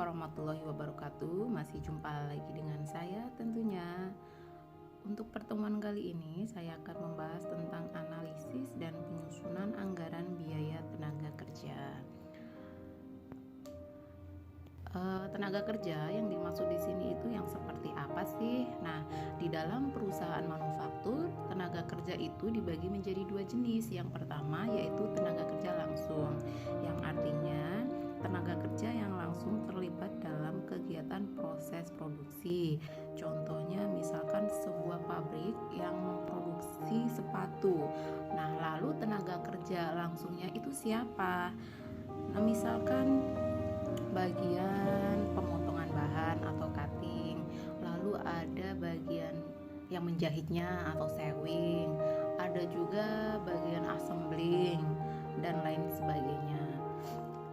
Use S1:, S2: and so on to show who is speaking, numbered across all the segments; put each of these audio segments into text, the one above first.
S1: warahmatullahi wabarakatuh. Masih jumpa lagi dengan saya tentunya. Untuk pertemuan kali ini saya akan membahas tentang analisis dan penyusunan anggaran biaya tenaga kerja. Tenaga kerja yang dimaksud di sini itu yang seperti apa sih? Nah, di dalam perusahaan manufaktur, tenaga kerja itu dibagi menjadi dua jenis. Yang pertama yaitu tenaga kerja langsung, yang artinya tenaga kerja yang langsung terlibat dalam kegiatan proses produksi. Contohnya misalkan sebuah pabrik yang memproduksi sepatu. Nah, lalu tenaga kerja langsungnya itu siapa? Nah, misalkan bagian pemotongan bahan atau cutting, lalu ada bagian yang menjahitnya atau sewing, ada juga bagian assembling dan lain sebagainya.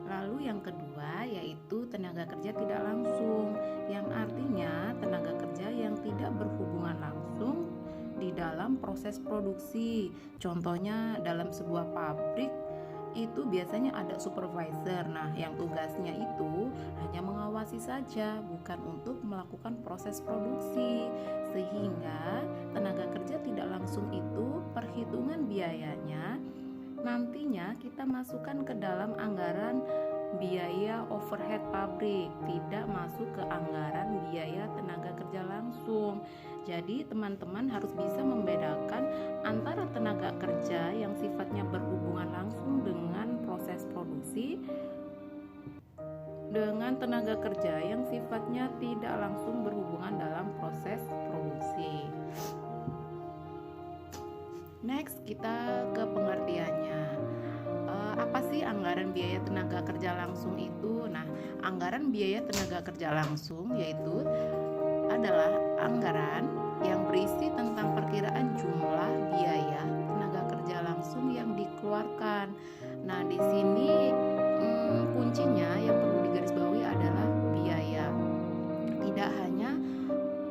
S1: Lalu yang kedua yaitu tenaga kerja tidak langsung, yang artinya tenaga kerja yang tidak berhubungan langsung di dalam proses produksi. Contohnya dalam sebuah pabrik itu biasanya ada supervisor. Nah, yang tugasnya itu hanya mengawasi saja, bukan untuk melakukan proses produksi. Sehingga tenaga kerja tidak langsung itu perhitungan biayanya nantinya kita masukkan ke dalam anggaran biaya overhead pabrik, tidak masuk ke anggaran biaya tenaga kerja langsung. Jadi teman-teman harus bisa membedakan antara tenaga kerja yang sifatnya berhubungan langsung dengan proses produksi dengan tenaga kerja yang sifatnya tidak langsung berhubungan dalam proses produksi. Next, kita ke pengertiannya. Apa sih anggaran biaya tenaga kerja langsung itu? Nah, anggaran biaya tenaga kerja langsung yaitu adalah anggaran yang berisi tentang perkiraan jumlah biaya tenaga kerja langsung yang dikeluarkan. Nah, di sini kuncinya yang perlu digarisbawahi adalah biaya. Tidak hanya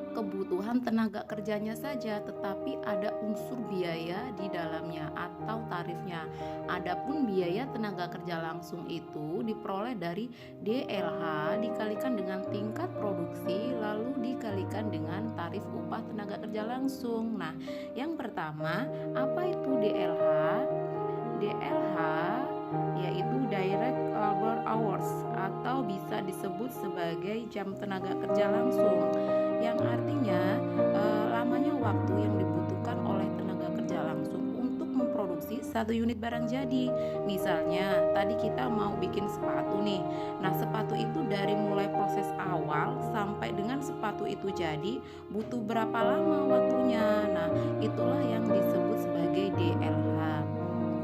S1: kebutuhan tenaga kerjanya saja, tetapi ada unsur biaya di dalamnya atau tarifnya. Adapun biaya tenaga kerja langsung itu diperoleh dari DLH dikalikan dengan tingkat produksi lalu dikalikan dengan tarif upah tenaga kerja langsung. Nah, yang pertama, apa itu DLH? DLH yaitu Direct Labor Hours atau bisa disebut sebagai jam tenaga kerja langsung, yang artinya lamanya waktu yang dibutuhkan oleh tenaga kerja langsung untuk memproduksi satu unit barang jadi. Misalnya tadi kita mau bikin sepatu nih. Nah, sepatu itu dari mulai proses awal sampai dengan sepatu itu jadi butuh berapa lama waktunya. Nah, itulah yang disebut sebagai DLH.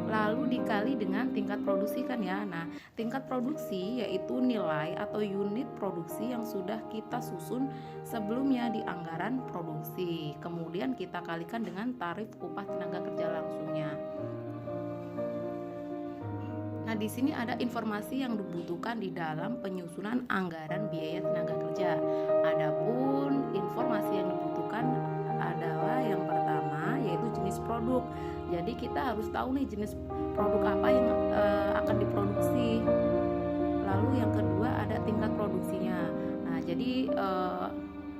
S1: Lalu dikali dengan tingkat produksi kan ya. Nah, tingkat produksi yaitu nilai atau unit produksi yang sudah kita susun sebelumnya di anggaran produksi. Kemudian kita kalikan dengan tarif upah tenaga kerja langsungnya. Nah, di sini ada informasi yang dibutuhkan di dalam penyusunan anggaran biaya tenaga kerja. Adapun informasi yang dibutuhkan adalah yang pertama yaitu jenis produk. Jadi kita harus tahu nih jenis produk apa yang akan diproduksi. Lalu yang kedua ada tingkat produksinya. Nah, jadi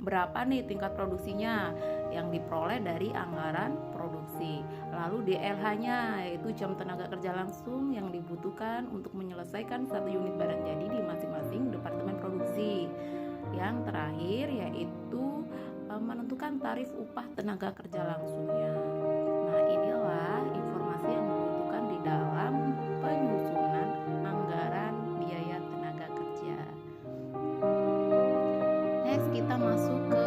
S1: berapa nih tingkat produksinya yang diperoleh dari anggaran produksi. Lalu DLH-nya yaitu jam tenaga kerja langsung yang dibutuhkan untuk menyelesaikan satu unit barang jadi di masing-masing departemen produksi. Yang terakhir yaitu menentukan tarif upah tenaga kerja langsungnya. Nah, inilah informasi yang dibutuhkan di dalam penyusunan anggaran biaya tenaga kerja. Next, kita masuk ke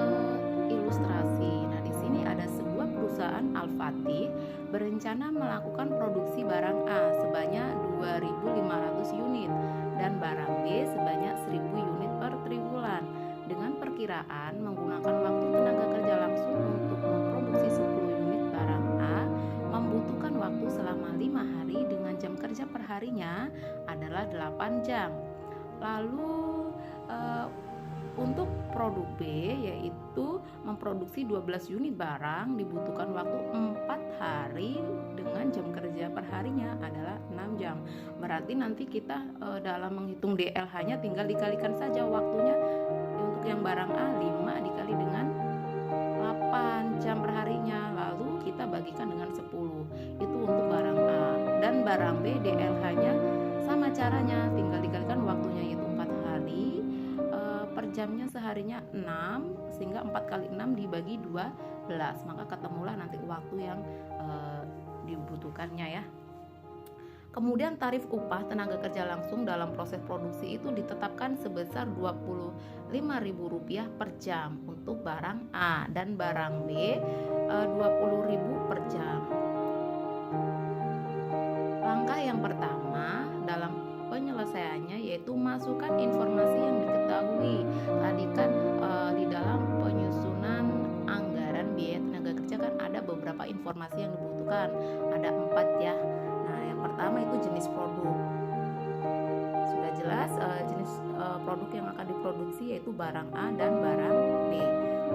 S1: ilustrasi. Nah, di sini ada sebuah perusahaan Al-Fatih berencana melakukan produksi barang A sebanyak 2.500 unit dan barang B sebanyak 1.000 unit per triwulan. Dengan perkiraan menggunakan waktu tenaga kerja langsung untuk memproduksi 10 unit barang A membutuhkan waktu selama 5 hari dengan jam kerja perharinya adalah 8 jam. Lalu Untuk produk B, yaitu memproduksi 12 unit barang, dibutuhkan waktu 4 hari dengan jam kerja perharinya adalah 6 jam. Berarti nanti kita dalam menghitung DLH-nya tinggal dikalikan saja waktunya. Untuk yang barang A 5 dikali dengan 8 jam perharinya, lalu kita bagikan dengan 10. Itu untuk barang A. Dan barang B, DLH-nya sama caranya, tinggal dikalikan waktunya, yaitu 4 hari, per jamnya seharinya 6, sehingga 4 kali 6 dibagi 12, maka ketemulah nanti waktu yang dibutuhkannya ya. Kemudian tarif upah tenaga kerja langsung dalam proses produksi itu ditetapkan sebesar Rp25.000 per jam untuk barang A, dan barang B Rp20.000 per jam. Langkah yang pertama dalam penyelesaiannya yaitu masukkan informasi yang diketahui. Tadi kan di dalam penyusunan anggaran biaya tenaga kerja kan ada beberapa informasi yang dibutuhkan, ada 4 ya. Nah, yang pertama itu jenis produk. Sudah jelas jenis produk yang akan diproduksi yaitu barang A dan barang B.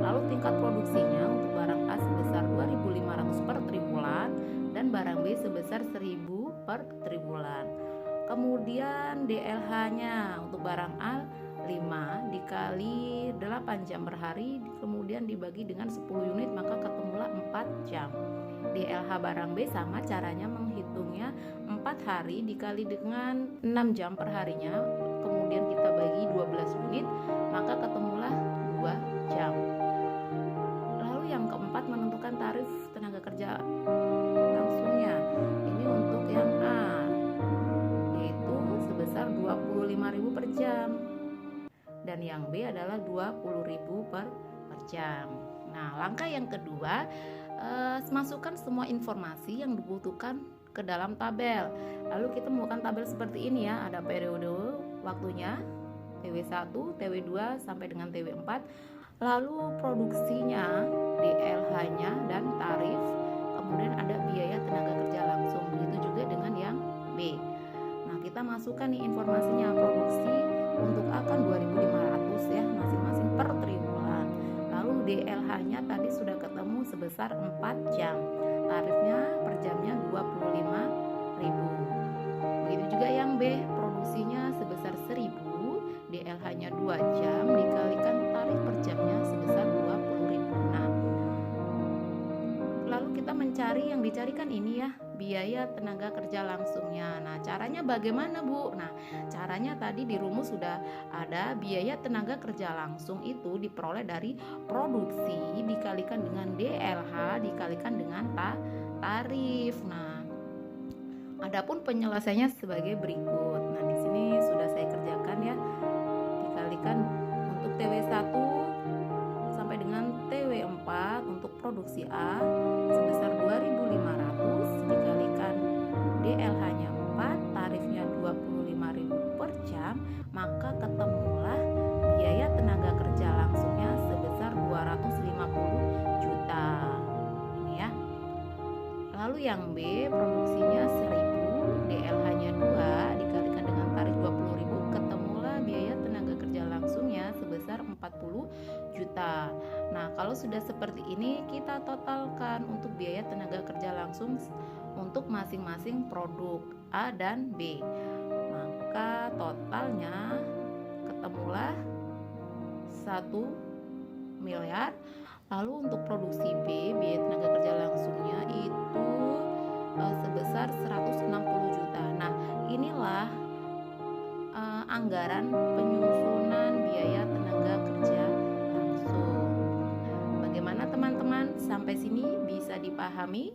S1: Lalu tingkat produksinya untuk barang A sebesar 2.500 per tribulan dan barang B sebesar 1.000 per tribulan. Kemudian DLH-nya untuk barang A 5 dikali 8 jam per hari, kemudian dibagi dengan 10 unit, maka ketemulah 4 jam. DLH barang B sama caranya menghitungnya 4 hari dikali dengan 6 jam per harinya, kemudian kita bagi 12 unit, maka ketemulah 2 jam. Lalu yang keempat, menentukan tarif tenaga kerja langsungnya. Ini untuk yang A, yaitu sebesar Rp25.000 per jam. Dan yang B adalah Rp20.000 per jam. Nah, langkah yang kedua, masukkan semua informasi yang dibutuhkan ke dalam tabel. Lalu kita membuat tabel seperti ini ya, ada periode waktunya TW1, TW2 sampai dengan TW4, lalu produksinya, DLH-nya dan tarif, kemudian ada biaya tenaga kerja langsung. Begitu juga dengan yang B. Nah, kita masukkan nih informasinya. Produksi untuk A kan 2.500 ya, masing-masing per tribulan. Lalu DLH-nya tadi sudah ketemu sebesar 4 jam. Tarifnya per jamnya 25.000. Begitu juga yang B, produksinya sebesar 1.000, DLH-nya 2 jam dikalikan tarif per jamnya sebesar 20.000. Nah, lalu kita mencari yang dicarikan ini ya, biaya tenaga kerja langsungnya. Nah, caranya bagaimana, Bu? Nah, caranya tadi di rumus sudah ada, biaya tenaga kerja langsung itu diperoleh dari produksi dikalikan dengan DLH dikalikan dengan tarif. Nah, adapun penyelesaiannya sebagai berikut. Nah, di sini sudah saya kerjakan ya. Dikalikan untuk TW1 sampai dengan TW4 untuk produksi A sebesar 2.500 dikalikan DLH-nya 4, tarifnya 25.000 per jam, maka ketemulah biaya tenaga kerja langsungnya sebesar 250 juta. Ini ya. Lalu yang B, produksinya 1.000, DLH-nya 2 dikalikan dengan tarif 20.000, ketemulah biaya tenaga kerja langsungnya sebesar 40 juta. Nah, kalau sudah seperti ini, kita totalkan untuk biaya tenaga kerja langsung untuk masing-masing produk A dan B. Maka totalnya ketemulah 1 miliar. Lalu untuk produksi B, biaya tenaga kerja langsungnya itu sebesar 160 juta. Nah, inilah anggaran penyusunan biaya tenaga kerja langsung. Bagaimana teman-teman? Sampai sini bisa dipahami?